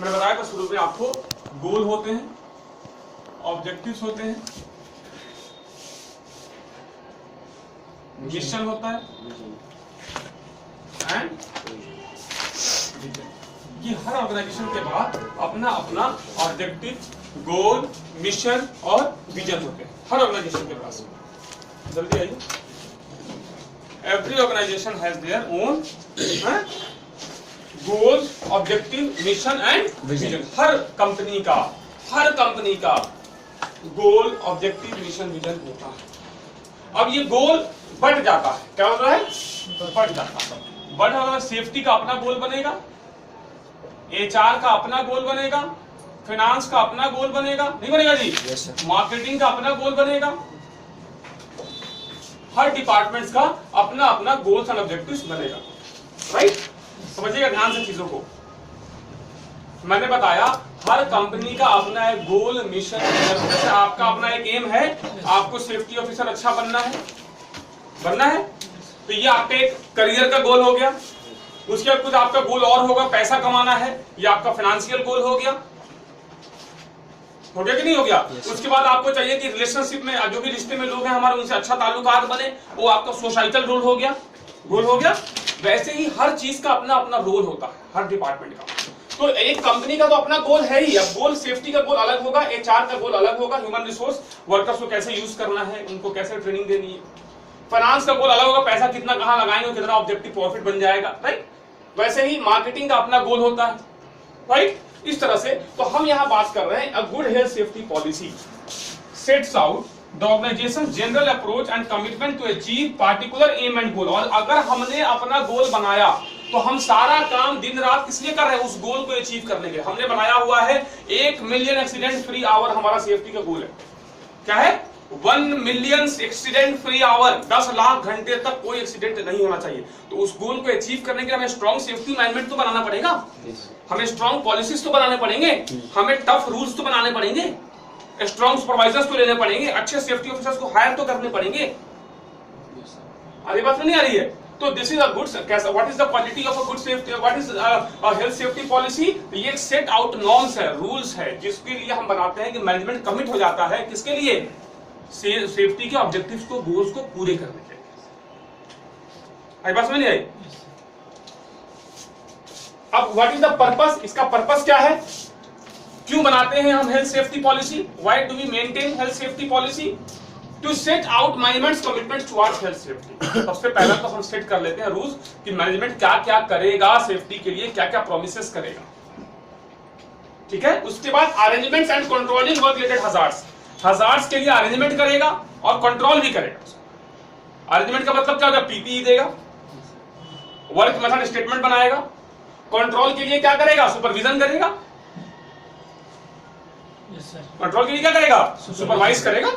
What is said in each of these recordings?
मैंने बताया था शुरू में आपको, गोल होते हैं, ऑब्जेक्टिव्स होते हैं, मिशन होता है एंड ये हर ऑर्गेनाइजेशन के बाद अपना अपना ऑब्जेक्टिव, गोल, मिशन और विजन होते हैं हर ऑर्गेनाइजेशन के पास। जल्दी आइए। Every organization has their own goal, objective, mission and vision. हर कंपनी का गोल, ऑब्जेक्टिव, मिशन, विजन होता है। अब ये गोल बढ़ जाता है, क्या हो रहा है? बढ़ जाता है। बढ़ रहा है, सेफ्टी का अपना गोल बनेगा, एचआर का अपना गोल बनेगा, फाइनेंस का अपना गोल बनेगा, नहीं बनेगा जी? मार्केटिंग का अपना गोल बनेगा। हर डिपार्टमेंट्स का अपना अपना गोल्स एंड ऑब्जेक्टिव्स बनेगा, राइट? समझिएगा ध्यान से चीजों को। मैंने बताया हर कंपनी का अपना एक गोल, मिशन, जैसे आपका अपना एक एम है, आपको सेफ्टी ऑफिसर अच्छा बनना है, तो ये आपका एक करियर का गोल हो गया। उसके बाद कुछ आपका गोल और होगा, पैसा कमाना है, ये आपका फाइनेंशियल गोल हो गया कि नहीं हो गया? उसके बाद आपको चाहिए कि रिलेशनशिप में जो भी रिश्ते में लोग हैं हमारे, उनसे अच्छा ताल्लुकात बने, वो आपका सोसाइटल रोल हो गया। वैसे ही हर चीज का अपना अपना रोल होता है, हर डिपार्टमेंट का। तो एक कंपनी का तो अपना गोल है ही। अब गोल, सेफ्टी का गोल अलग होगा, एचआर का गोल अलग होगा, ह्यूमन रिसोर्स वर्कर्स को कैसे यूज करना है, उनको कैसे ट्रेनिंग देनी है। फाइनेंस का गोल अलग होगा, पैसा कितना कहां लगाएंगे, कितना ऑब्जेक्टिव प्रॉफिट बन जाएगा, राइट? वैसे ही मार्केटिंग का अपना गोल होता है, राइट? इस तरह से तो हम यहां बात कर रहे हैं, a good health safety policy sets out the organisation general approach and commitment to achieve particular aim and goal. और अगर हमने अपना गोल बनाया तो हम सारा काम दिन रात किस लिए कर रहे हैं? उस गोल को अचीव करने के लिए। हमने बनाया हुआ है 1 मिलियन एक्सीडेंट फ्री आवर, हमारा सेफ्टी का गोल है। क्या है? 1 million accident free hour, 10 lakh घंटे तक कोई एक्सीडेंट नहीं होना चाहिए। तो उस गोल को अचीव करने के लिए हमें स्ट्रॉन्ग सेफ्टी मैनेजमेंट तो बनाना पड़ेगा, हमें स्ट्रॉन्ग पॉलिसीज तो बनाने पड़ेंगे, हमें टफ रूल्स तो बनाने पड़ेंगे, स्ट्रॉन्ग सुपरवाइजर्स तो लेने पड़ेंगे, अच्छे सेफ्टी ऑफिसर्स को हायर तो करने पड़ेंगे। अरे बात नहीं आ रही है? तो this is a good, what is the quality of a good safety, what is a health safety policy? ये एक सेट आउट नॉर्म्स है, रूल्स है, जिसके लिए हम बनाते हैं कि मैनेजमेंट कमिट हो जाता है किसके लिए? सेफ्टी के ऑब्जेक्टिव्स को, गोल्स को पूरे करने के लिए। आई बात समझ नहीं आई? अब व्हाट इज द पर्पस? इसका पर्पस क्या है? क्यों बनाते हैं हम health safety policy? Why do we maintain health safety policy? To set out management commitment towards health safety. सबसे पहला तो हम सेट कर लेते हैं रूल्स कि मैनेजमेंट क्या क्या करेगा सेफ्टी के लिए, क्या क्या प्रोमिसेस करेगा, ठीक है? उसके बाद arrangements and controlling work related hazards के लिए अरेंजमेंट करेगा और कंट्रोल भी करेगा। अरेंजमेंट का मतलब क्या होगा? पीपीई देगा, वर्क मेथड स्टेटमेंट बनाएगा। कंट्रोल के लिए क्या करेगा? सुपरविजन करेगा। कंट्रोल के लिए क्या करेगा? सुपरवाइज करेगा।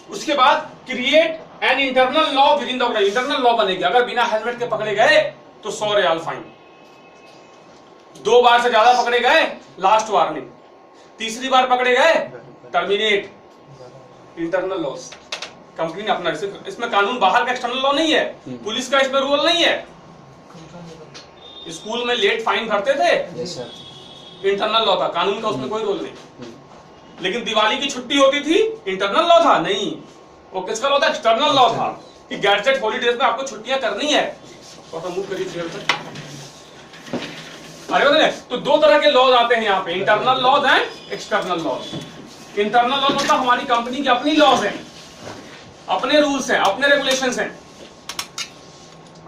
उसके बाद create an internal law within the organization. Internal law बनेगी, अगर बिना हेलमेट के पकड़े गए तो 100 रियाल फाइन, 2 बार से ज्यादा पकड़े गए लास्ट वार्निंग, तीसरी बार पकड़े गए टर्मिनेट। इंटरनल लॉस कंपनी ने अपना, इसमें कानून बाहर का एक्सटर्नल लॉ नहीं है, पुलिस का इसमें रूल नहीं है। स्कूल में लेट फाइन भरते थे, इंटरनल लॉ था, कानून का उसमें कोई रोल नहीं। लेकिन दिवाली की छुट्टी होती थी, इंटरनल लॉ था नहीं, वो किसका लॉ था? एक्सटर्नल लॉ था कि गैजेट हॉलीडेज में आपको छुट्टियां करनी है। तो मूव करिए। अरे तो 2 तरह के लॉज आते हैं यहाँ पे, internal laws and external laws. Internal laws मतलब हमारी कंपनी की अपनी लॉज हैं, अपने रूल्स हैं, अपने रेगुलेशंस हैं।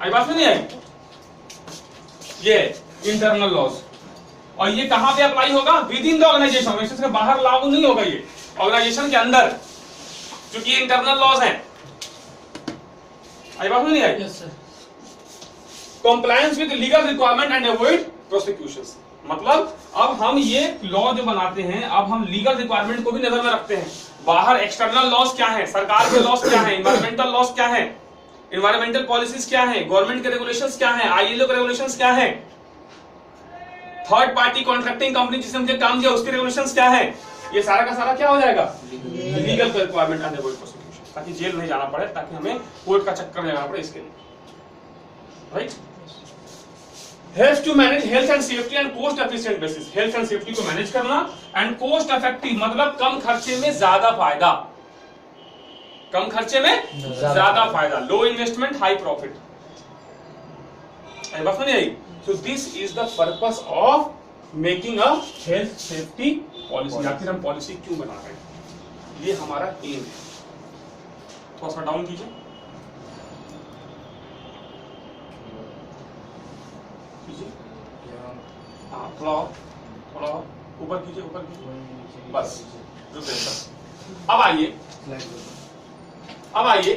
आई बात में नहीं आई? ये इंटरनल लॉज, और ये कहां पे अप्लाई होगा? Within the organization. Organization के बाहर लागू नहीं होगा, ये ऑर्गेनाइजेशन के अंदर, क्योंकि ये इंटरनल लॉज हैं। आई बात में नहीं आई? Yes sir. Compliance with legal requirement and avoid prosecutions. मतलब अब हम ये लॉ जो बनाते हैं, अब हम लीगल रिक्वायरमेंट को भी नजर में रखते हैं। बाहर एक्सटर्नल लॉज क्या है, सरकार के लॉज क्या है, इन्वायरमेंटल लॉज क्या है, इन्वायरमेंटल पॉलिसीज क्या है, गवर्नमेंट के रेगुलेशंस क्या है, आईएलओ के रेगुलेशंस क्या है, थर्ड पार्टी कॉन्ट्रैक्टिंग कंपनी जिसने मुझे काम दिया उसके रेगुलेशंस क्या है, ये सारा का सारा क्या हो जाएगा? Legal requirement and avoid prosecution, ताकि जेल नहीं जाना पड़े, ताकि हमें कोर्ट का चक्कर नहीं लगाना पड़े, इसके लिए, right? helps to manage health and safety and cost efficient basis. health and safety को मैनेज करना and cost effective मतलब कम खर्चे में ज्यादा फायदा, कम खर्चे में ज्यादा फायदा, लो इन्वेस्टमेंट हाई प्रॉफिट। बात नहीं आई? So this is the purpose of making a health safety policy। आखिर हम पॉलिसी क्यों बना रहे हैं, ये हमारा एम है। थोड़ा सा डाउन कीजिए, हाँ थोड़ा ऊपर कीजिए, ऊपर कीजिए, बस अब आइए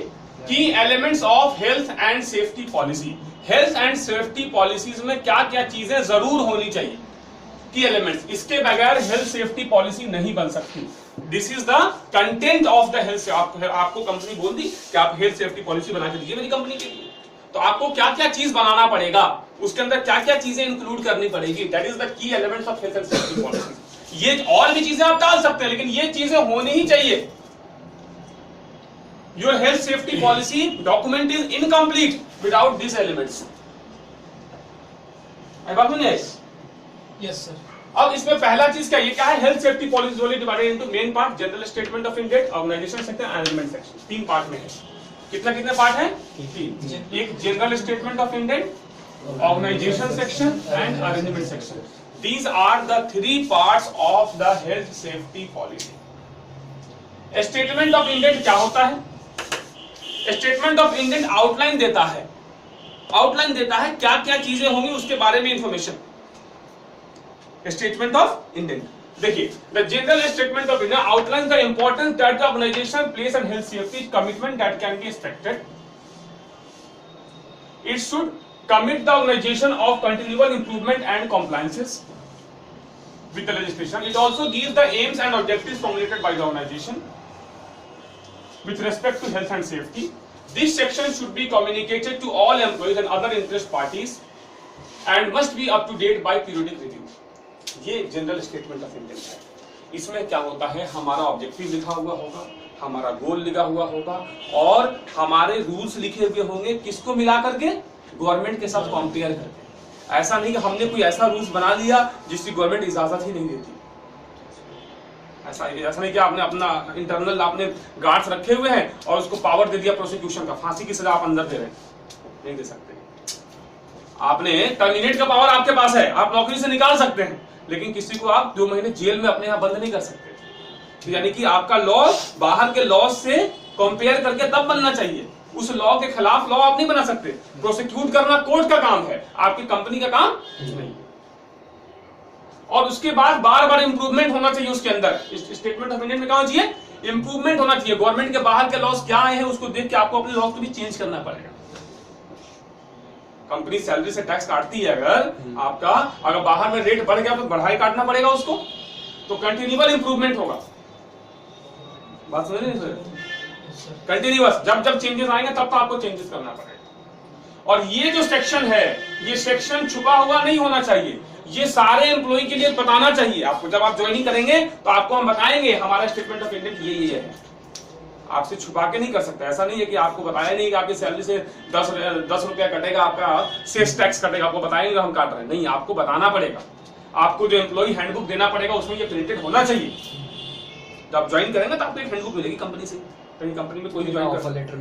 की elements of health and safety policy. Health and safety policies में क्या क्या चीजें जरूर होनी चाहिए, की एलिमेंट्स, इसके बगैर हेल्थ सेफ्टी पॉलिसी नहीं बन सकती। This is the content of the health. आपको कंपनी बोल दी कि आप हेल्थ सेफ्टी पॉलिसी बना के दीजिए मेरी कंपनी के लिए, तो आपको क्या क्या चीज बनाना पड़ेगा, उसके अंदर क्या क्या चीजें इंक्लूड करनी पड़ेगी। That is the key elements of health and safety policy. ये और भी चीजें आप डाल सकते हैं, लेकिन ये चीजें होनी ही चाहिए। Your health safety policy document is incomplete without this elements. बात नहीं है? Yes sir. अब इसमें पहला चीज क्या, ये क्या है, health safety policy only divided into main part, general statement of intent, organization section, arrangement section. तीन पार्ट में है। कितने पार्ट है? तीन। एक general statement of intent, organization section and arrangement section. These are the three parts of the health safety policy. Statement of intent क्या होता है? स्टेटमेंट ऑफ इंटेंट आउटलाइन देता है, आउटलाइन देता है क्या क्या चीजें होंगी उसके बारे में इंफॉर्मेशन। स्टेटमेंट ऑफ इंटेंट देखिए, the general statement of intent outlines the importance that the organization places on health safety commitment that can be expected. It should commit the organization of continual improvement and compliances with the legislation. It also gives the aims and objectives formulated by the organization with respect to health and safety. This section should be communicated to all employees and other interest parties and must be up to date by periodic review. ये general statement of intent है। इसमें क्या होता है, हमारा objective लिखा हुआ होगा, हमारा गोल लिखा हुआ होगा और हमारे रूल्स लिखे हुए होंगे, किसको मिला करके, गवर्नमेंट के साथ कंपेयर करके। ऐसा नहीं कि हमने कोई ऐसा रूल्स बना लिया जिसकी गवर्नमेंट इजाजत ही नहीं देती। ऐसा नहीं कि आपने अपना इंटरनल आपने गार्ड्स रखे हुए हैं और उसको पावर दे दिया प्रोसिक्यूशन का, फांसी की सजा आप अंदर दे रहे हैं, नहीं दे सकते। आपने टर्मिनेट का पावर आपके पास है, आप नौकरी से निकाल सकते हैं, लेकिन किसी को आप 2 महीने जेल में अपने यहाँ बंद नहीं कर सकते। तो यानी कि आपका लॉ बाहर के लॉ से कंपेयर करके तब बनना चाहिए, उस लॉ के खिलाफ लॉ आप नहीं बना सकते। प्रोसिक्यूट करना कोर्ट का काम है, आपकी कंपनी का काम नहीं। और उसके बाद बार बार इंप्रूवमेंट होना चाहिए उसके अंदर। स्टेटमेंट ऑफ इंटेंट में क्या होना चाहिए, इंप्रूवमेंट होना चाहिए। गवर्नमेंट के बाहर के लॉस क्या आए हैं उसको देख के आपको अपने लॉ को भी चेंज करना पड़ेगा। कंपनी सैलरी से टैक्स काटती है, अगर बाहर में रेट बढ़ गया तो बढ़ाई काटना पड़ेगा उसको, तो कंटिन्यूअल इंप्रूवमेंट होगा। बात समझ रहे हैं? कंटिन्यूअस जब चेंजेस आएंगे तब तो आपको चेंजेस करना पड़ेगा। और ये जो सेक्शन है, ये सेक्शन छुपा हुआ नहीं होना चाहिए, ये सारे एम्प्लॉय के लिए बताना चाहिए आपको। जब आप ज्वाइनिंग करेंगे तो आपको हम बताएंगे हमारा स्टेटमेंट ऑफ इंटेंट ये है। आपसे छुपा के नहीं कर सकते। ऐसा नहीं है कि आपको बताया नहीं कि आपकी सैलरी से 10 रुपया कटेगा, आपका सेल्स टैक्स कटेगा, आपको बताएंगे हम काट रहे हैं, नहीं, आपको बताना पड़ेगा। आपको जो एम्प्लॉय हैंडबुक देना पड़ेगा उसमें ये प्रिंटेड होना चाहिए। जब ज्वाइन करेंगे तो आपको एक हैंडबुक मिलेगी कंपनी से, कहीं कंपनी में कोई ज्वाइन कर, ऑफर लेटर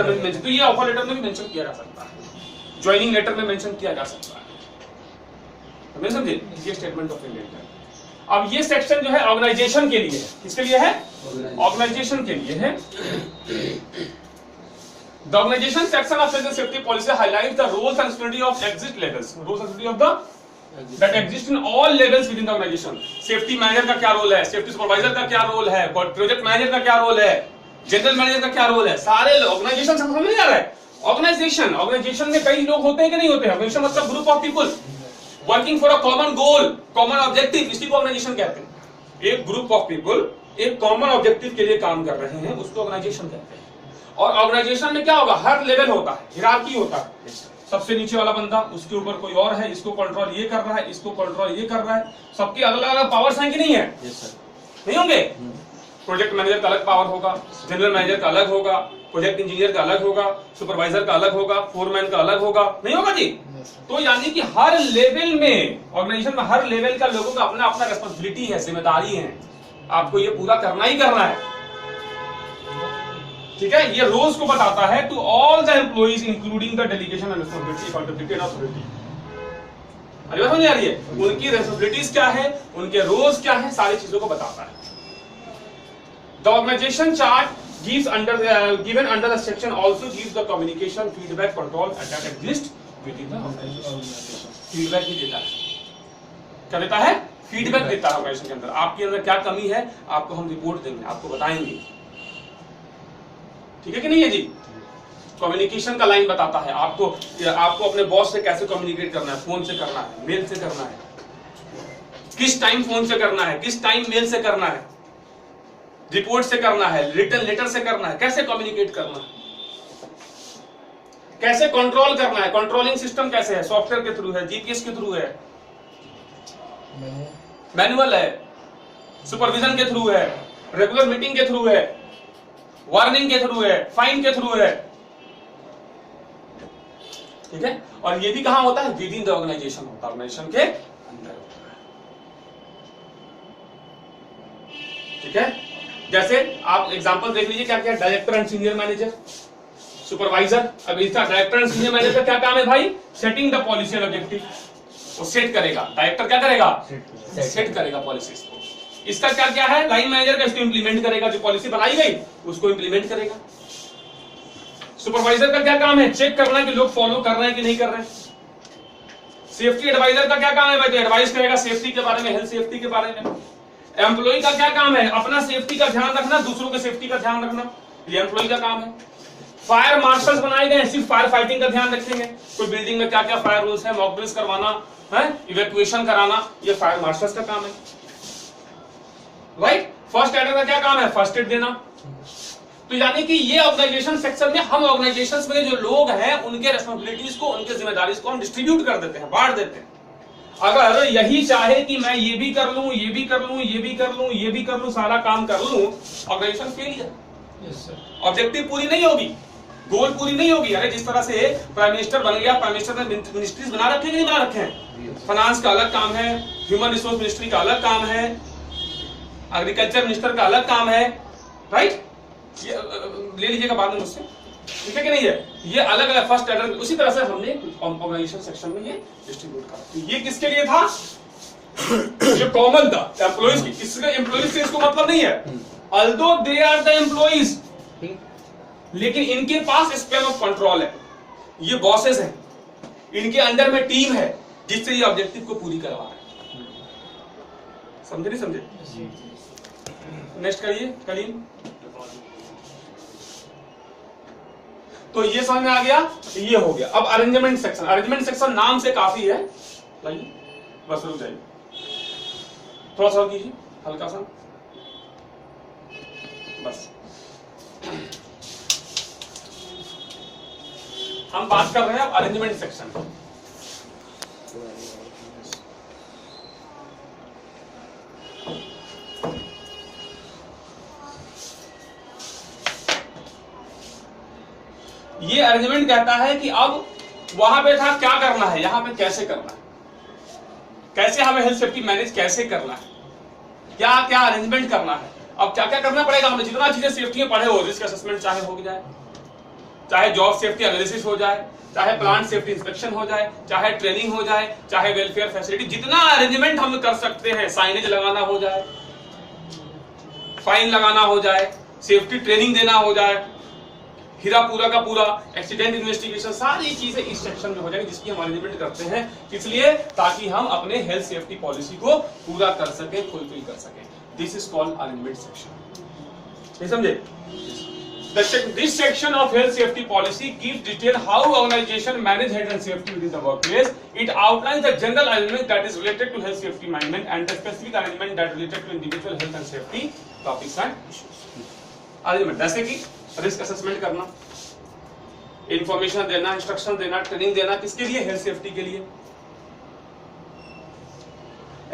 में भी मेंशन, तो ये ऑफर लेटर में भी मेंशन किया जा सकता है, ज्वाइनिंग लेटर में मेंशन किया जा सकता है। समझे? ये स्टेटमेंट ऑफ इंटेंट है। अब ये सेक्शन जो है ऑर्गेनाइजेशन के लिए है। किसके लिए है? ऑर्गेनाइजेशन के लिए है। The organization section of health and safety policy highlights the roles and responsibility of exit levels. Roles and responsibility of the that exist in all levels within the organization. Safety manager का क्या role है? Safety supervisor का क्या role है? Project manager का क्या role है? General manager का क्या रोल है? सारे ऑर्गेनाइजेशन समझ में नहीं आ रहा है? ऑर्गेनाइजेशन में कई लोग होते हैं कि नहीं होते हैं? ऑर्गेनाइजेशन मतलब group of people working for a common goal, common objective, इसी को ऑर्गेनाइजेशन कहते हैं। एक ग्रुप ऑफ पीपल एक कॉमन ऑब्जेक्टिव के लिए काम कर रहे हैं, उसको ऑर्गेनाइजेशन कहते हैं। और ऑर्गेनाइजेशन में क्या होगा, हर लेवल होता है, हिरार्की होता है। सबसे नीचे वाला बंदा, उसके ऊपर कोई और है, इसको कंट्रोल ये कर रहा है, इसको कंट्रोल ये कर रहा है। सबकी अलग अलग पावर्स हैं कि नहीं है? नहीं होंगे? प्रोजेक्ट मैनेजर का अलग पावर होगा, जनरल मैनेजर का अलग होगा, प्रोजेक्ट इंजीनियर का अलग होगा, सुपरवाइजर का अलग होगा, फोरमैन का अलग होगा, नहीं होगा जी? तो यानी कि हर लेवल में, ऑर्गेनाइजेशन में हर लेवल का लोगों का अपना अपना रेस्पॉन्सिबिलिटी है, जिम्मेदारी है, आपको ये पूरा करना ही करना है। ठीक है, ये रोल्स को बताता है to all the employees including the delegation and responsibility, accountability and authority. अरे बात समझ आ रही है? उनकी रेस्पॉन्सिबिलिटीज क्या है, उनके रोल्स क्या है, सारी चीजों को बताता है। The organization chart given under the section also gives the communication feedback control that exist within the organization। Feedback ही देता है, क्या देता है? फीडबैक देता है ऑर्गेनाइजेशन के अंदर, आपके अंदर क्या कमी है आपको हम रिपोर्ट देंगे, आपको बताएंगे। ठीक है कि नहीं है जी? कम्युनिकेशन का लाइन बताता है आपको अपने बॉस से कैसे कम्युनिकेट करना है, फोन से करना है, मेल से करना है, किस टाइम फोन से करना है, किस टाइम मेल से करना है, रिपोर्ट से करना है, रिटन लेटर से करना है, कैसे कम्युनिकेट करना है, कैसे कंट्रोल करना है, कंट्रोलिंग सिस्टम कैसे है, सॉफ्टवेयर के थ्रू है, जीपीएस के थ्रू है, मैनुअल है, सुपरविजन के थ्रू है, रेगुलर मीटिंग के थ्रू है, वार्निंग के थ्रू है, फाइन के थ्रू है। ठीक है, और ये भी कहां होता है? विद इन द ऑर्गेनाइजेशन होता है, ऑर्गेनाइजेशन के अंदर होता है। ठीक है, जैसे आप एग्जांपल देख लीजिए, क्या क्या director and senior manager, supervisor. अब इसका डायरेक्टर एंड सीनियर मैनेजर क्या काम है भाई? Setting the policy and objective, वो सेट करेगा। डायरेक्टर क्या करेगा? सेट करेगा पॉलिसीज को। इसका क्या क्या है? लाइन मैनेजर का इसको इंप्लीमेंट करेगा, जो पॉलिसी बनाई गई उसको इंप्लीमेंट करेगा। सुपरवाइजर का क्या काम है? चेक करना है कि लोग फॉलो कर रहे हैं कि नहीं कर रहे हैं। सेफ्टी एडवाइजर का क्या काम है भाई? तो एडवाइस करेगा सेफ्टी के बारे में, हेल्थ सेफ्टी के बारे में। एम्प्लॉय का क्या काम है? अपना सेफ्टी का ध्यान रखना, दूसरों के सेफ्टी का ध्यान रखना, ये एम्प्लॉय का काम है। फायर मार्शल्स बनाए गए हैं, सिर्फ फायर फाइटिंग का ध्यान रखेंगे। कोई बिल्डिंग में क्या क्या फायर रूल्स है, मॉक ड्रिल्स करवाना है, इवैक्यूएशन कराना, ये फायर मार्शल्स का काम है। राइट? फर्स्ट एडर का क्या काम है? फर्स्ट एड देना। तो यानी कि ये ऑर्गेनाइजेशन सेक्शन में हम ऑर्गेनाइजेशंस में जो लोग हैं उनके रेस्पॉन्सिबिलिटीज को, उनके जिम्मेदारीज को हम डिस्ट्रीब्यूट कर देते हैं, बांट देते हैं। अगर यही चाहे कि मैं ये भी कर लूं, ये भी कर लूं, ये भी कर लूं, ये भी कर लूं, सारा काम कर लूं, ऑर्गेनाइजेशन फेलियर। ऑब्जेक्टिव पूरी नहीं होगी, गोल पूरी नहीं होगी। अरे जिस तरह से प्राइम मिनिस्टर बन गया, प्राइम मिनिस्टर ने मिनिस्ट्रीज बना रखे कि नहीं बना रखे हैं? फाइनेंस का अलग काम है, ह्यूमन रिसोर्स मिनिस्ट्री का अलग काम है, एग्रीकल्चर मिनिस्टर का अलग काम है। राइट? ये ले लीजिएगा बाद में मुझसे, ठीक है कि नहीं है? ये अलग अलग फर्स्ट एडर, उसी तरह से हमने ऑर्गेनाइजेशन सेक्शन में ये डिस्ट्रीब्यूट करा। तो ये किसके लिए था? ये कॉमन था एम्प्लॉइज की। इसका एम्प्लॉइज से इसको मतलब नहीं है, although they are the employees, लेकिन इनके पास स्पैन ऑफ कंट्रोल है, ये बॉसेस हैं, इनके अंडर में टीम है जिससे ये ऑब्जेक्टिव को पूरी करवा रहे हैं। समझे नहीं समझे? नेक्स्ट करिए कलीम। तो ये समझ में आ गया, ये हो गया। अब अरेंजमेंट सेक्शन। अरेंजमेंट सेक्शन नाम से काफी है, लाइए बस रुक जाइए, थोड़ा सा कीजिए, हल्का सा बस। हम बात कर रहे हैं अरेंजमेंट सेक्शन। ये अरेंजमेंट कहता है कि अब वहां पे था क्या करना है, यहां पे कैसे करना है, कैसे हमें हेल्थ सेफ्टी मैनेज कैसे करना है, क्या क्या अरेंजमेंट करना है। अब क्या क्या करना पड़ेगा, हमने जितना चीजें सेफ्टी में पढ़े हो, रिस्क असेसमेंट चाहे हो जाए, चाहे जॉब सेफ्टी एनालिसिस हो जाए, चाहे प्लांट सेफ्टी इंस्पेक्शन हो जाए, चाहे ट्रेनिंग हो जाए, चाहे वेलफेयर फैसिलिटी, जितना अरेंजमेंट हम कर सकते हैं, साइनेज लगाना हो जाए, फाइन लगाना हो जाए, सेफ्टी ट्रेनिंग देना हो जाए, हीरा पूरा का पूरा एक्सीडेंट इन्वेस्टिगेशन, सारी चीजें इस सेक्शन में हो जाएगी जिसकी हम अरेंजमेंट करते हैं। इसलिए ताकि हम अपने हेल्थ सेफ्टी पॉलिसी को पूरा कर सके, फुलफिल कर सके। This is called arrangement section. ये समझे? This section of health safety policy gives detail how organization manage health and safety within the workplace. It outlines the general arrangement that is related to health safety management and the specific arrangement that related to individual health and safety topics and issues. Arrangement जैसे कि risk assessment करना, information देना, instruction देना, training देना, किसके लिए? Health safety के लिए।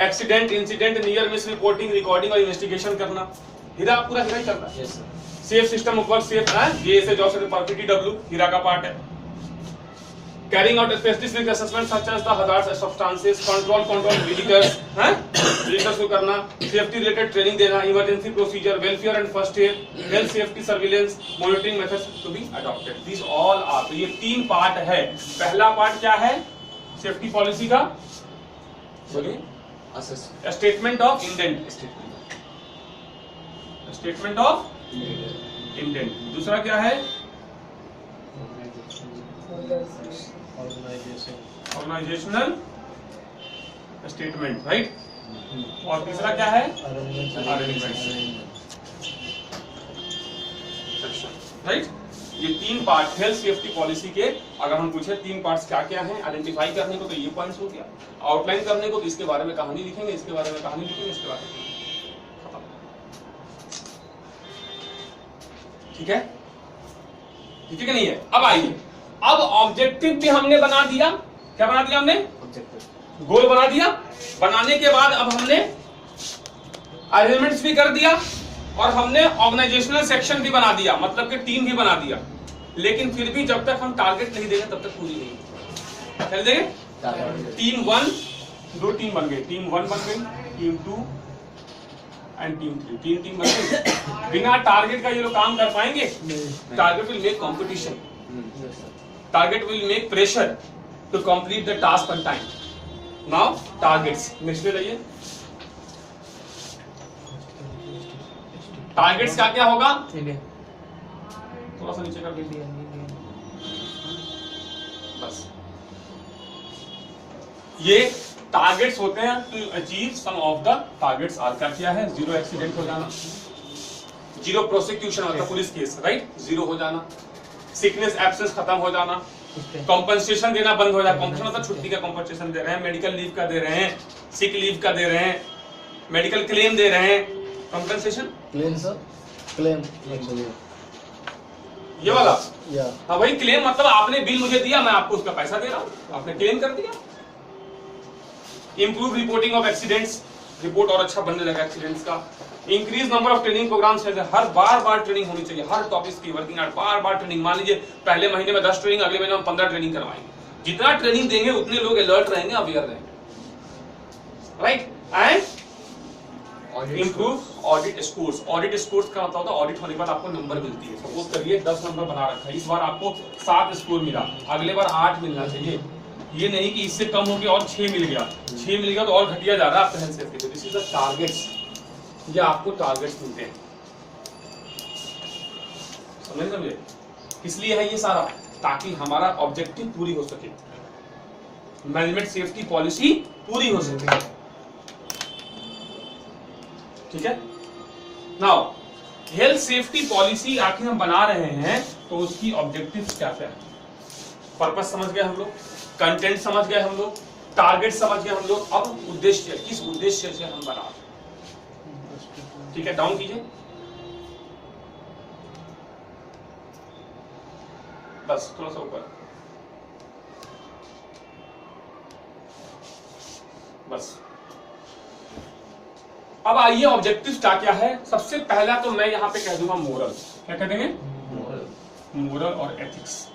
Accident, incident, near miss reporting, recording और इन्वेस्टिगेशन करना। हीरा पूरा हीरा ही चल रहा है। Safe system of work, safe है, ये से जॉब से PTW हीरा का पार्ट है। carrying out specific assessment such as the hazardous substances, control visitors, visitors को करना, safety related training देना, emergency procedure, welfare and first aid, health safety surveillance, monitoring methods to be adopted. These all are, तो ये 3 part है. पहला part क्या है safety policy का? बोलिए. Statement of intent. Statement of intent. दूसरा क्या है? Organizational statement, right. और तीसरा क्या है? Arrangement, right. ये 3 पार्ट हेल्थ सेफ्टी पॉलिसी के. अगर हम पूछे 3 पार्ट्स क्या क्या हैं आइडेंटिफाई करने को, तो ये पॉइंट्स हो गया. आउटलाइन करने को तो इसके बारे में कहानी लिखेंगे, इसके बारे में कहानी लिखेंगे, इसके बारे में. ठीक है, ठीक है कि नहीं है? अब आइए, अब ऑब्जेक्टिव भी हमने बना दिया. क्या बना दिया हमने? गोल बना दिया. बनाने के बाद अब हमने अरेंजमेंट्स भी कर दिया और हमने ऑर्गेनाइजेशनल सेक्शन भी बना दिया, मतलब कि टीम भी बना दिया. लेकिन फिर भी जब तक हम टारगेट नहीं देंगे तब तक पूरी नहीं चल देंगे. टीम 1 2 टीम बन गए, टीम 1 बन गई, टीम 2 एंड टीम 3. 3 टीम बन गई. बिना टारगेट का ये लोग काम कर पाएंगे? Target will make competition, target will make pressure to complete the task on time. Now targets next पे जाइए. टारगेट्स का क्या होगा? थोड़ा सा नीचे कर दीजिए बस. ये टारगेट्स होते हैं to achieve some of the targets are. क्या है? 0 एक्सीडेंट हो जाना, 0 प्रोसिक्यूशन मतलब पुलिस केस, राइट, 0 हो जाना, सिकनेस एब्सेंस खत्म हो जाना, कॉम्पनसेशन देना बंद हो जाए. कॉम्पनसेशन मतलब छुट्टी का कॉम्पनसेशन दे रहे हैं, मेडिकल लीव का दे रहे हैं, सिक लीव का दे रहे हैं, मेडिकल क्लेम दे रहे हैं. कॉम्पनसेशन क्लेम सर, क्लेम ये वाला. हाँ भाई, क्लेम मतलब आपने बिल मुझे दिया, मैं आपको उसका पैसा दे रहा हूँ, आपने क्लेम कर दिया. Improve reporting of accidents, report और अच्छा बनने लगा एक्सीडेंट्स का. Increase number of training programmes है, हर बार ट्रेनिंग होनी चाहिए, हर टॉपिक्स की वर्किंग आउट बार ट्रेनिंग. मान लीजिए पहले महीने में 10 ट्रेनिंग, अगले महीने में 15 ट्रेनिंग करवाएंगे. जितना ट्रेनिंग देंगे उतने लोग अलर्ट रहेंगे, अवेयर रहेंगे, right. And improve audit scores. Audit scores का मतलब होता है ऑडिट होने के बाद आपको नंबर मिलती है. सपोज करिए 10 नंबर बना रखा है, इस बार आपको 7 स्कोर मिला, अगले बार 8 मिलना चाहिए. ये नहीं कि इससे कम हो गया और 6 मिल गया, 6 मिल गया तो और घटिया जा रहा है आपका health safety. This is the targets. ये आपको टारगेट्स मिलते हैं, समझे? किस लिए है ये सारा? ताकि हमारा ऑब्जेक्टिव पूरी हो सके, मैनेजमेंट सेफ्टी पॉलिसी पूरी हो सके. ठीक है. नाउ हेल्थ सेफ्टी पॉलिसी आखिर हम बना रहे हैं तो उसकी ऑब्जेक्टिव्स क्या क्या है? पर्पस समझ गए हम लोग, कंटेंट समझ गए हम लोग, टारगेट समझ गए हम लोग. अब उद्देश्य, किस उद्देश्य से हम बना रहे हैं. ठीक है, डाउन कीजिए बस थोड़ा सा ऊपर, बस. अब आइए ऑब्जेक्टिव क्या है. सबसे पहला तो मैं यहां पे कह दूंगा मोरल. क्या कह देंगे? मोरल और एथिक्स.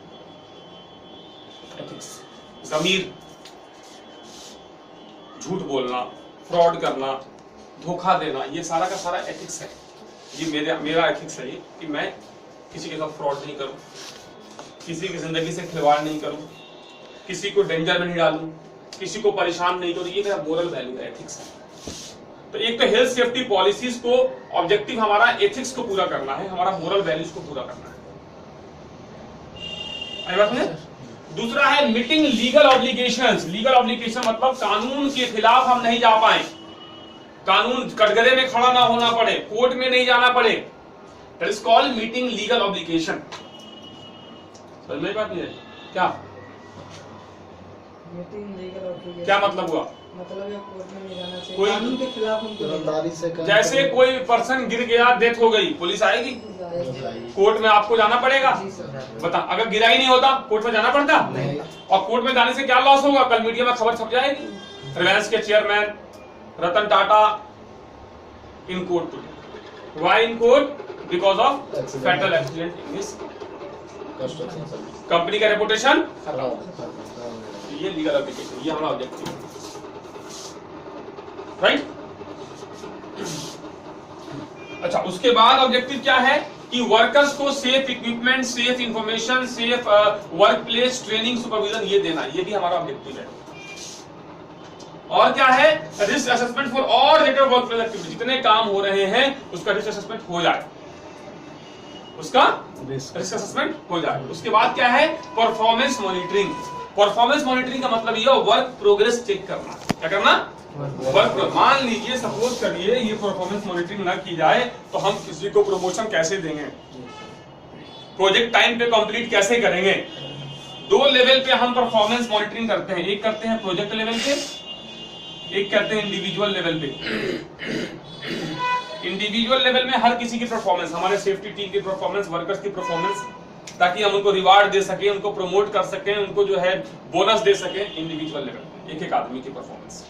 एथिक्स, ज़मीर, झूठ बोलना, फ्रॉड करना, धोखा देना, ये सारा का सारा एथिक्स है. ये मेरा एथिक्स है ये, कि मैं किसी के साथ फ्रॉड नहीं करूं, किसी की जिंदगी से खिलवाड़ नहीं करूं, किसी को डेंजर में नहीं डालूं, किसी को परेशान नहीं करूं. ये मेरा मोरल वैल्यू है, एथिक्स है. तो एक तो हेल्थ सेफ्टी पॉलिसीज को ऑब्जेक्टिव हमारा एथिक्स को पूरा करना है, हमारा मोरल वैल्यूज को पूरा करना है. आई बात है. दूसरा है meeting legal obligations. Legal obligation मतलब कानून के खिलाफ हम नहीं जा पाए, कानून कटघरे में खड़ा ना होना पड़े, कोर्ट में नहीं जाना पड़े. That is called meeting legal obligation. समझ में बात नहीं है क्या? मीटिंग लीगल ऑब्लिगेशन क्या मतलब हुआ? मतलब ये कोर्ट में नहीं जाना चाहिए, कानून के खिलाफ हमको. जैसे कोई पर्सन गिर गया, डेथ हो गई, पुलिस आएगी, कोर्ट में आपको जाना पड़ेगा. बता, अगर गिरा ही नहीं होता कोर्ट में जाना पड़ता नहीं. और कोर्ट में जाने से क्या लॉस होगा? कल मीडिया में खबर छप जाएगी, रिलायंस के chairman Ratan Tata in court today. Why in court? Because of fatal accident in his company का रेपुटेशन ये लीगल एप्लीकेशन, ये हमारा ऑब्जेक्टिव है, राइट। अच्छा, उसके बाद ऑब्जेक्टिव क्या है कि वर्कर्स को safe equipment, safe information, safe work place training, supervision ये देना, ये भी हमारा ऑब्जेक्टिव है। और क्या है, risk assessment for all related work place activity, जितने काम हो रहे हैं उसका रिस्क असेसमेंट हो जाए, उसका रिस्क असेसमेंट हो जाए। उसके बाद क्या है, परफॉर्मेंस मॉनिटरिंग। परफॉर्मेंस मॉनिटरिंग का मतलब ये वर्क प्रोग्रेस चेक करना। क्या करना, वर्क। मान लीजिए सपोज करिए ये परफॉर्मेंस मॉनिटरिंग ना की जाए तो हम किसी को प्रमोशन कैसे देंगे, प्रोजेक्ट टाइम पे कंप्लीट कैसे करेंगे। दो लेवल पे हम परफॉर्मेंस मॉनिटरिंग करते हैं, एक करते हैं प्रोजेक्ट लेवल पे, एक करते हैं इंडिविजुअल लेवल पे। इंडिविजुअल लेवल में हर किसी की परफॉर्मेंस, हमारे सेफ्टी टीम की परफॉर्मेंस, वर्कर्स की परफॉर्मेंस, ताकि हम उनको रिवार्ड दे सके, उनको प्रमोट कर सके, उनको जो है बोनस दे सके। इंडिविजुअल लेवल एक एक आदमी की परफॉर्मेंस।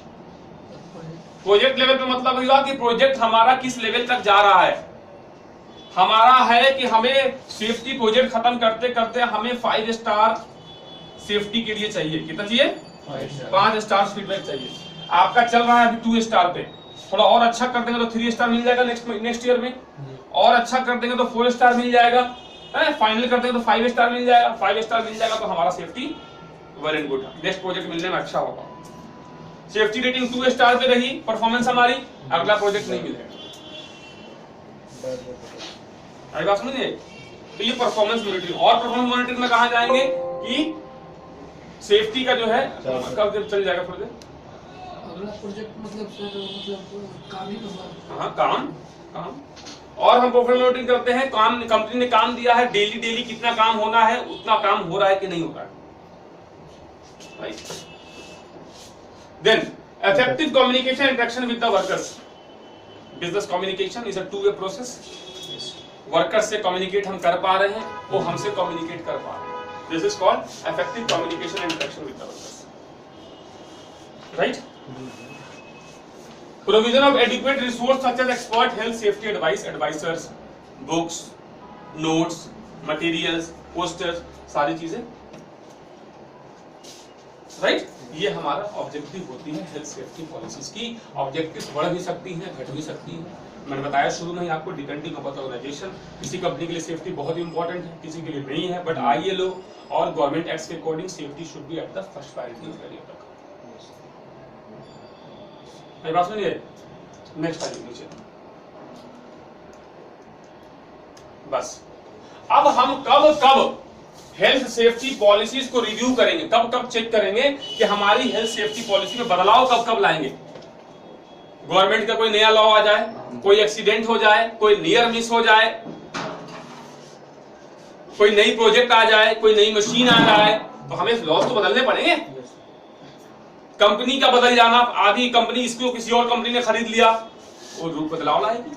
प्रोजेक्ट लेवल पे मतलब हुआ कि प्रोजेक्ट हमारा किस लेवल तक जा रहा है। हमारा है कि हमें सेफ्टी प्रोजेक्ट खत्म करते करते हमें 5 स्टार सेफ्टी के लिए चाहिए। कितना चाहिए, 5 स्टार फीडबैक चाहिए। आपका चल रहा है अभी 2 स्टार पे, थोड़ा और अच्छा कर देंगे तो 3 स्टार मिल जाएगा नेक्स्ट ईयर में, और अच्छा कर देंगे तो 4 स्टार मिल जाएगा, फाइनल कर देंगे तो 5 स्टार मिल जाएगा। 5 स्टार मिल जाएगा तो हमारा सेफ्टी वेल एंड गुड है, नेक्स्ट प्रोजेक्ट मिलने में अच्छा होगा। सेफ्टी रेटिंग 2 स्टार पे रही परफॉर्मेंस हमारी, अगला प्रोजेक्ट नहीं मिलेगा। आई बात समझिए। तो ये परफॉर्मेंस मॉनिटरिंग। और परफॉर्मेंस मॉनिटरिंग में कहां जाएंगे कि सेफ्टी का जो है कब चल जाएगा प्रोजेक्ट, अगला प्रोजेक्ट मतलब काम ही होगा। हाँ, काम। और हम परफॉर्मेंस मॉनिटरिंग करते हैं, काम कंपनी ने काम दिया है, डेली कितना काम होना है, उतना काम हो रहा है कि नहीं हो रहा है, right. Then effective communication interaction with the workers. Business communication is a two-way process. Workers से communicate हम कर पा रहे हैं, वो हमसे communicate कर पा रहे हैं. This is called effective communication and interaction with the workers. Right? Provision of adequate resource such as expert health safety advice, advisors, books, notes, materials, posters, सारी चीजें, राइट। ये हमारा ऑब्जेक्टिव होती है हेल्थ सेफ्टी पॉलिसीज की। Objective बढ़ भी सकती है, घट भी सकती है। मैंने बताया शुरू में ही आपको, डिपेंडिंग अपॉन ऑर्गेनाइजेशन, किसी कंपनी के लिए सेफ्टी बहुत इंपॉर्टेंट है, किसी के लिए नहीं है। बट ILO और गवर्नमेंट एक्ट के according safety should be at the first priority of any तक। मेरी बात सुनिए, नेक्स्ट आइए नीचे। बस अब हम कब हेल्थ सेफ्टी पॉलिसीज को रिव्यू करेंगे, कब चेक करेंगे कि हमारी हेल्थ सेफ्टी पॉलिसी में बदलाव कब लाएंगे। गवर्नमेंट का कोई नया लॉ आ जाए, कोई एक्सीडेंट हो जाए, कोई नियर मिस हो जाए, कोई नई प्रोजेक्ट आ जाए, कोई नई मशीन आ जाए, तो हमें लॉ तो बदलने पड़ेंगे। कंपनी का बदल जाना, आधी कंपनी इसको किसी और कंपनी ने खरीद लिया, वो रूप बदलाव लाएगी।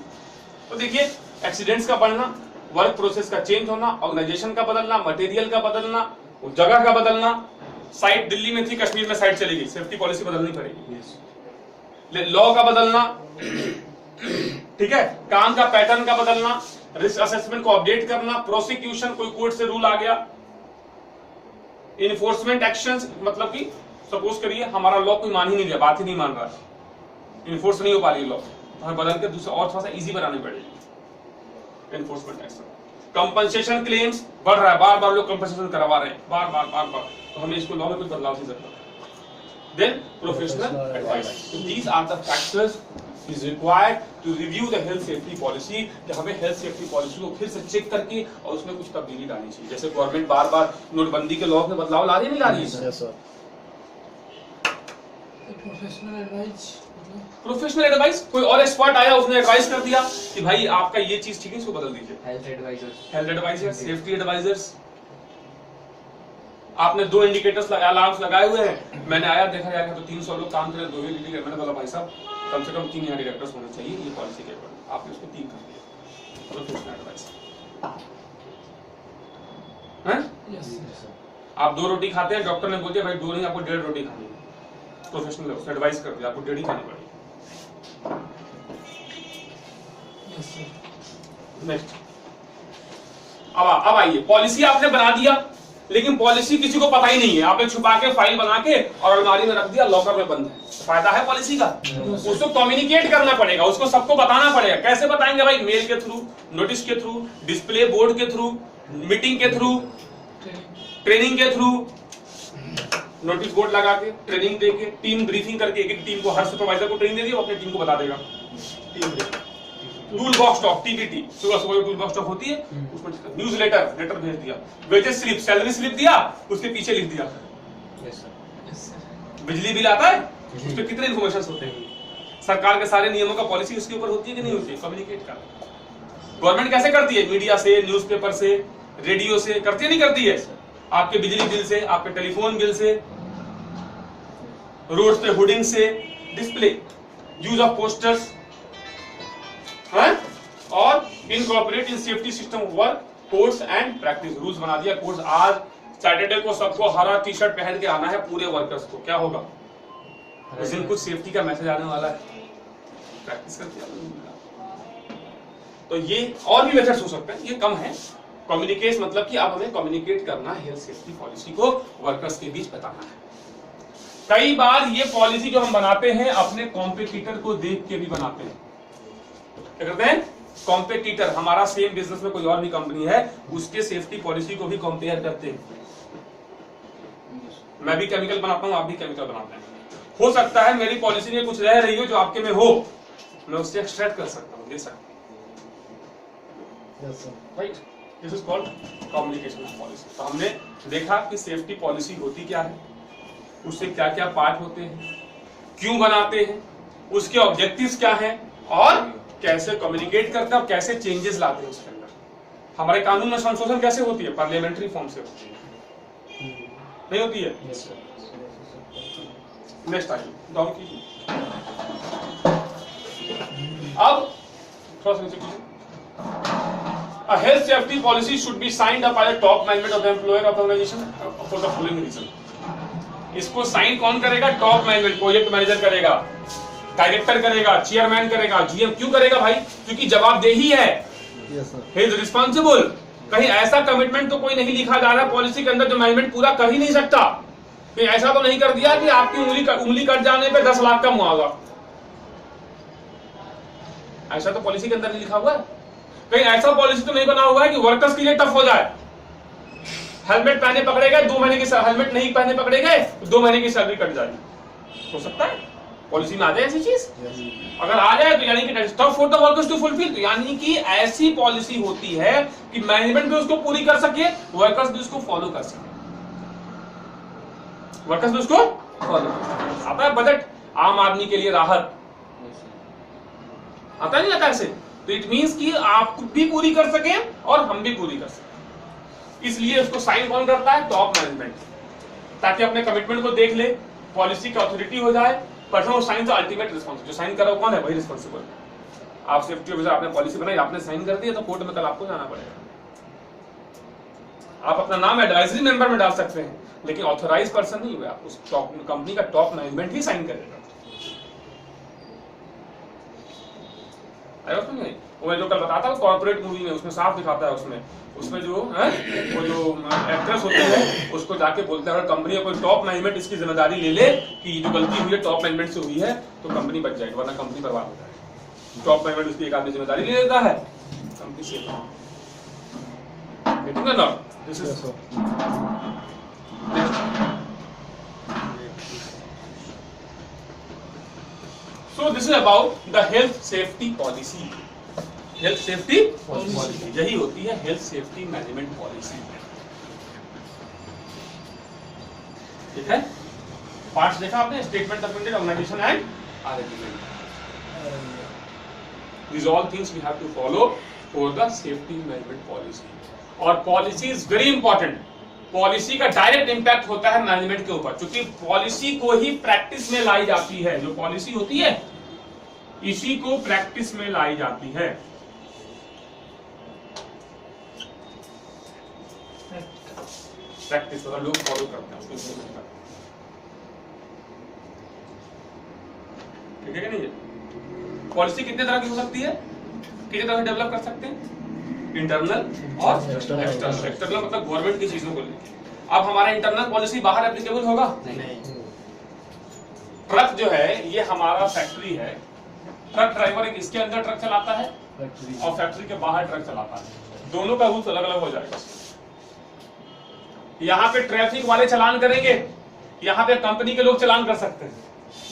तो देखिए, एक्सीडेंट्स का बढ़ना, वर्क प्रोसेस का चेंज होना, ऑर्गेनाइजेशन का बदलना, मटेरियल का बदलना, जगह का बदलना। साइट दिल्ली में थी, कश्मीर में साइट चली गई, सेफ्टी पॉलिसी बदलनी पड़ेगी। लॉ का बदलना, ठीक है, काम का पैटर्न का बदलना, रिस्क असेसमेंट को अपडेट करना, प्रोसिक्यूशन, कोई कोर्ट से रूल आ गया, इन्फोर्समेंट एक्शंस, मतलब कि सपोज करिए हमारा लॉ कोई मान ही नहीं रहा, बात ही नहीं मान रहा, इन्फोर्स नहीं हो पा रही लॉ, तो हमें बदल के दूसरा और थोड़ा सा इजी बनानी पड़ेगी। एनफोर्समेंट एक्शन, कंपनसेशन क्लेम्स बढ़ रहा है, बार लोग कंपनसेशन करवा रहे हैं, बार, तो हमें इसको लॉ में कुछ बदलाव की जरूरत है। Then professional advice, these are the factors is required to review the health safety policy. कि हमें हेल्थ सेफ्टी पॉलिसी को फिर से चेक करके और उसमें कुछ तब्दीली लानी चाहिए। जैसे गवर्नमेंट बार नोटबंदी के लॉ में बदलाव ला रही है, नहीं ला रही है। प्रोफेशनल एडवाइस, कोई और एक्सपर्ट आया, उसने एडवाइस कर दिया कि भाई आपका ये चीज ठीक है, इसको बदल दीजिए। Health advisers, safety advisers. आपने 2 इंडिकेटर्स अलार्म्स लगाए हुए हैं, मैंने आया देखा जाएगा तो 300 लोग काम कर रहे हैं, 2 ही इंडिकेटर, मैंने बोला भाई साहब कम से कम 3 इंडिकेटर्स होने चाहिए, ये पॉलिसी के ऊपर आपने उसको 3 कर दिया। प्रोफेशनल एडवाइस हैं, आप 2 रोटी खाते हैं, डॉक्टर ने बोल दिया भाई 2 नहीं, आपको 1.5 रोटी खानी है। प्रोफेशनल उसने एडवाइस कर दिया, आपको 1.5 खानी पड़ेगी। नेक्स्ट, अब आइए, पॉलिसी आपने बना दिया, लेकिन पॉलिसी किसी को पता ही नहीं है, आपने छुपा के फाइल बना के और अलमारी में रख दिया, लॉकर में बंद है। फायदा है पॉलिसी का? उसको कम्युनिकेट करना पड़ेगा, उसको सबको बताना पड़ेगा। कैसे बताएंगे भाई? मेल के थ्रू, नोटिस के थ्रू, डिस्प्ले बोर्ड के थ्रू, मीटिंग के थ्रू, ट्रेनिंग के थ्रू, नोटिस बोर्ड लगा के, ट्रेनिंग दे के, टीम ब्रीफिंग करके, एक एक टीम को, हर सुपरवाइजर को ट्रेनिंग दे दी, वो अपनी टीम को बता देगा। Team briefing, tool box talk, TBT, सुबह सुबह टूल बॉक्स टॉक होती है, उसमें न्यूज लेटर भेज दिया, वेजेस स्लिप, सैलरी स्लिप दिया, उसके पीछे लिख दिया। बिजली बिल आता है, उस पर कितने इन्फॉर्मेशन होते हैं, सरकार के सारे नियमों का पॉलिसी उसके ऊपर होती है कि नहीं होती है, कम्युनिकेट कर। गवर्नमेंट कैसे करती है? मीडिया से, न्यूज़पेपर से, रेडियो से करती है, नहीं करती है? आपके बिजली बिल से, आपके टेलीफोन बिल से, रोड पे होर्डिंग से, डिस्प्ले, यूज ऑफ पोस्टर्स, और incorporate in safety system work codes and practice, rules बना दिया, कोड्स। आज सैटरडे को सबको हरा टी शर्ट पहन के आना है पूरे वर्कर्स को, क्या होगा? उस दिन कुछ सेफ्टी का मैसेज आने वाला है, प्रैक्टिस करके। तो ये और भी मेथड्स हो सकते हैं, ये कम है। कम्युनिकेट मतलब कि अब हमें कम्युनिकेट करना है, हेल्थ सेफ्टी पॉलिसी को वर्कर्स के बीच बताना है। कई बार ये पॉलिसी जो हम बनाते हैं अपने कॉम्पिटिटर को देख के भी बनाते हैं। क्या करते हैं? कॉम्पिटिटर, हमारा सेम बिजनेस में कोई और भी कंपनी है, उसके सेफ्टी पॉलिसी को भी कंपेयर करते हैं। मैं भी केमिकल बनाता हूं, आप भी केमिकल बनाते हैं, हो सकता है मेरी पॉलिसी में कुछ रह रही हो जो आपके में हो, मैं उससे एक्सट्रैक्ट कर सकता हूं, दे सकता हूं, right? This is called communication policy. तो हमने देखा कि सेफ्टी पॉलिसी होती क्या है, उससे क्या क्या पार्ट होते हैं, क्यों बनाते हैं, उसके ऑब्जेक्टिव्स क्या हैं, और कैसे कम्युनिकेट करते हैं और कैसे चेंजेस लाते हैं उसके अंदर। हमारे कानून में संशोधन कैसे होती है? पार्लियामेंट्री फॉर्म से होती है, नहीं होती है? नेक्स्ट आइए, डाउन कीजिए। अब थोड़ा सा नीचे कीजिए। A health safety policy should be signed up by the top management of the employer of the organization for the following reason. इसको साइन कौन करेगा? टॉप मैनेजमेंट, प्रोजेक्ट मैनेजर करेगा, डायरेक्टर करेगा, चेयरमैन करेगा, जीएम। क्यों करेगा भाई? क्योंकि जवाबदेही है, ही इज रिस्पॉन्सिबल। कहीं ऐसा कमिटमेंट तो कोई नहीं लिखा जा रहा पॉलिसी के अंदर जो मैनेजमेंट पूरा कर ही नहीं सकता। कहीं ऐसा तो नहीं कर दिया कि आपकी उंगली कट जाने पे 10 लाख का मुआवजा, ऐसा तो पॉलिसी के अंदर नहीं लिखा हुआ है। कहीं ऐसा पॉलिसी तो नहीं बना हुआ है कि वर्कर्स के लिए टफ हो जाए, हेलमेट पहने पकड़े गए 2 महीने की, हेलमेट नहीं पहने पकड़े गए 2 महीने की सैलरी कट जाएगी। हो सकता है पॉलिसी में आ जाए ऐसी चीज? अगर आ जाए तो यानी कि tough for the workers to fulfil, तो यानी कि ऐसी पॉलिसी होती है कि मैनेजमेंट भी उसको पूरी कर सके, वर्कर्स भी उसको फॉलो कर सके, वर्कर्स भी उसको फॉलो कर सके। आता है बजट आम आदमी के लिए राहत, आता नहीं आता ऐसे? तो इट मींस कि आप भी पूरी कर सके और हम भी पूरी कर सके। इसलिए उसको साइन कौन करता है? टॉप मैनेजमेंट, ताकि अपने कमिटमेंट को देख ले, पॉलिसी का अथॉरिटी हो जाए। Person sign the ultimate responsible, जो साइन कर रहा कौन है? वही रिस्पॉन्सिबल। आप सेफ्टी ऑफिसर, आपने पॉलिसी बनाई, आपने साइन कर दिया, तो कोर्ट में कल आपको जाना पड़ेगा। आप अपना नाम एडवाइजरी मेंबर में डाल सकते हैं, लेकिन ऑथराइज पर्सन नहीं हुए आप, उस कंपनी का टॉप मैनेजमेंट ही साइन करेगा। वो जो कल बताता हूँ कॉर्पोरेट मूवी में, उसमें साफ दिखाता है, उसमें जो वो जो एक्ट्रेस होते हैं उसको जाके बोलते हैं अगर कंपनी का कोई टॉप मैनेजमेंट इसकी जिम्मेदारी ले ले कि जो गलती हुई है टॉप मैनेजमेंट से हुई है, तो कंपनी बच जाएगी, वरना कंपनी बर्बाद हो जाएगी। टॉप मैनेजमेंट उसकी एक आदमी जिम्मेदारी ले लेता है, कंपनी सेफ है। This is So this is about the health safety policy. Health safety policy यही होती है health safety management policy। ठीक है? पार्ट्स देखा आपने? Statement of intent, organization and arrangement. These all things we have to follow for the safety management policy. और policy is very important. Policy का direct impact होता है मैनेजमेंट के ऊपर, क्योंकि पॉलिसी को ही प्रैक्टिस में लाई जाती है। जो पॉलिसी होती है इसी को प्रैक्टिस में लाई जाती है। प्रैक्टिस मतलब लोग फॉलो करते हैं उसको। ठीक है कि नहीं? पॉलिसी कितने तरह की हो सकती है, कितने तरह से डेवलप कर सकते हैं? इंटरनल और एक्सटर्नल। एक्सटर्नल मतलब गवर्नमेंट की चीजों को लेके। अब हमारा इंटरनल पॉलिसी बाहर एप्लीकेबल होगा नहीं। ट्रक जो है ये हमारा फैक्ट्री है, ट्रक ड्राइवर एक इसके अंदर ट्रक चलाता है और फैक्ट्री के बाहर ट्रक चलाता है, दोनों का रूल्स अलग अलग हो जाएगा। यहाँ पे ट्रैफिक वाले चालान करेंगे, यहाँ पे कंपनी के लोग चालान कर सकते हैं।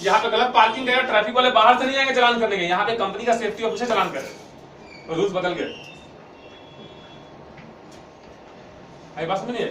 यहाँ पे गलत पार्किंग है, ट्रैफिक वाले बाहर से नहीं आएंगे चालान करने के, यहाँ पे कंपनी का सेफ्टी ऑफिसर चालान करेगा। रूल्स बदल गए। बात समझिए।